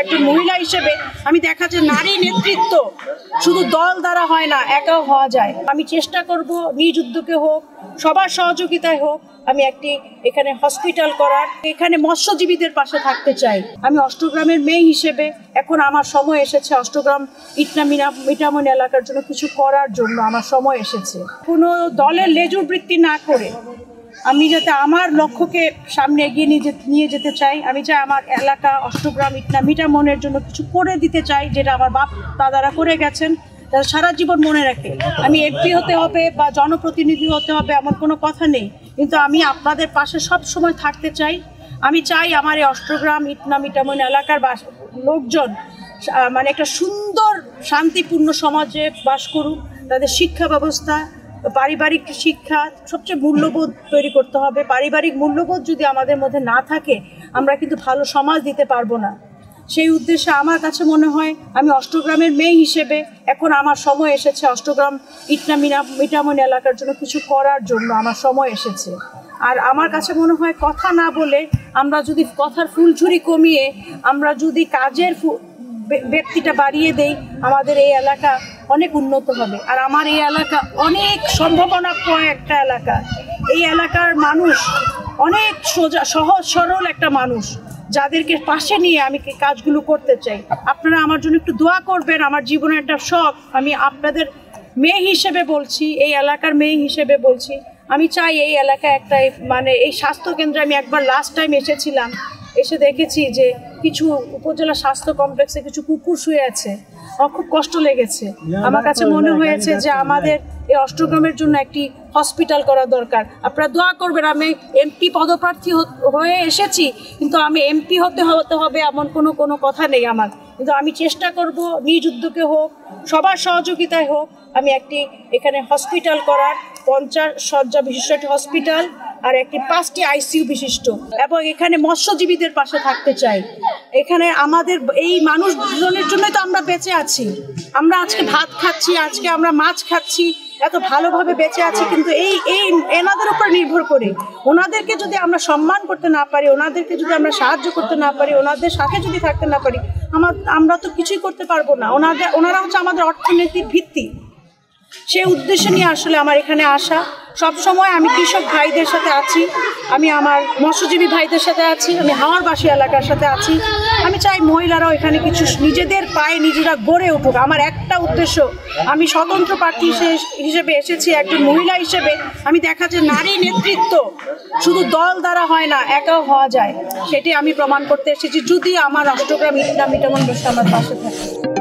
একজন মহিলা হিসেবে আমি দেখা যায় নারী নেতৃত্ব শুধু দল দ্বারা হয় না, একাও হওয়া যায়। আমি চেষ্টা করব নিজ উদ্যোগে হোক, সবার সহযোগিতায় হোক, আমি একটি এখানে হসপিটাল করার, এখানে মৎস্যজীবীদের পাশে থাকতে চাই। আমি অষ্টগ্রামের মেয়ে হিসেবে এখন আমার সময় এসেছে অষ্টগ্রাম ইটনা মিঠামইন এলাকার জন্য কিছু করার জন্য আমার সময় এসেছে। কোনো দলের লেজুর বৃত্তি না করে আমি যাতে আমার লক্ষ্যকে সামনে এগিয়ে নিয়ে যেতে চাই। আমি চাই আমার এলাকা অষ্টগ্রাম ইটনা মিঠামইনের জন্য কিছু করে দিতে চাই, যেটা আমার বাপ দাদারা করে গেছেন, তারা সারা জীবন মনে রাখে। আমি এমপি হতে হবে বা জনপ্রতিনিধি হতে হবে এমন কোনো কথা নেই, কিন্তু আমি আপনাদের পাশে সব সময় থাকতে চাই। আমি চাই আমার এই অষ্টগ্রাম ইটনা মিঠামইন এলাকার লোকজন মানে একটা সুন্দর শান্তিপূর্ণ সমাজে বাস করুক। তাদের শিক্ষা ব্যবস্থা, পারিবারিক শিক্ষা, সবচেয়ে মূল্যবোধ তৈরি করতে হবে। পারিবারিক মূল্যবোধ যদি আমাদের মধ্যে না থাকে আমরা কিন্তু ভালো সমাজ দিতে পারবো না। সেই উদ্দেশ্যে আমার কাছে মনে হয় আমি অষ্টগ্রামের মেয়ে হিসেবে এখন আমার সময় এসেছে অষ্টগ্রাম ইটনা মিঠামইন এলাকার জন্য কিছু করার জন্য আমার সময় এসেছে। আর আমার কাছে মনে হয় কথা না বলে আমরা যদি কথার ফুলঝুরি কমিয়ে আমরা যদি কাজের ব্যক্তিটা বাড়িয়ে দেই, আমাদের এই এলাকা অনেক উন্নত হবে। আর আমার এই এলাকা অনেক সম্ভাবনাময় একটা এলাকা। এই এলাকার মানুষ অনেক সোজা, সহজ সরল একটা মানুষ, যাদেরকে পাশে নিয়ে আমি কাজগুলো করতে চাই। আপনারা আমার জন্য একটু দোয়া করবেন। আমার জীবনের একটা শখ, আমি আপনাদের মেয়ে হিসেবে বলছি, এই এলাকার মেয়ে হিসেবে বলছি, আমি চাই এই এলাকায় একটা মানে এই স্বাস্থ্যকেন্দ্রে আমি একবার লাস্ট টাইম এসেছিলাম, এসে দেখেছি যে কিছু উপজেলা স্বাস্থ্য কমপ্লেক্সে কিছু কুকুর শুয়ে আছে। আমার খুব কষ্ট লেগেছে। আমার কাছে মনে হয়েছে যে আমাদের এই অষ্টগ্রামের জন্য একটি হসপিটাল করা দরকার। আপনারা দোয়া করবেন। আমি এমপি পদপ্রার্থী হয়ে এসেছি, কিন্তু আমি এমপি হতে হবে এমন কোনো কথা নেই আমার, কিন্তু আমি চেষ্টা করব নিজ উদ্যোগে হোক, সবার সহযোগিতায় হোক, আমি একটি এখানে হসপিটাল করার, 50 শয্যা বিশিষ্ট একটি হসপিটাল আর একটি 5টি আইসিইউ বিশিষ্ট, এবং এখানে মৎস্যজীবীদের পাশে থাকতে চাই। এখানে আমাদের এই মানুষজনের জন্যই তো আমরা বেঁচে আছি। আমরা আজকে ভাত খাচ্ছি, আজকে আমরা মাছ খাচ্ছি, এত ভালোভাবে বেঁচে আছি, কিন্তু এনাদের উপর নির্ভর করে। ওনাদেরকে যদি আমরা সম্মান করতে না পারি, ওনাদেরকে যদি আমরা সাহায্য করতে না পারি, ওনাদের সাথে যদি থাকতে না পারি, আমরা তো কিছুই করতে পারবো না। ওনারা হচ্ছে আমাদের অর্থনীতির ভিত্তি। সেই উদ্দেশ্য নিয়ে আসলে আমার এখানে আসা। সবসময় আমি কৃষক ভাইদের সাথে আছি, আমি আমার মৎস্যজীবী ভাইদের সাথে আছি, আমি হাওড়বাসী এলাকার সাথে আছি। আমি চাই মহিলারাও এখানে কিছু নিজেদের পায়ে নিজেরা গড়ে উঠুক। আমার একটা উদ্দেশ্য, আমি স্বতন্ত্র প্রার্থী হিসেবে এসেছি একজন মহিলা হিসেবে। আমি দেখা যায় নারী নেতৃত্ব শুধু দল দ্বারা হয় না, একাও হওয়া যায়। সেটি আমি প্রমাণ করতে এসেছি, যদি আমার অষ্টগ্রাম ইটনা মিঠামইন আমার পাশে থাকে।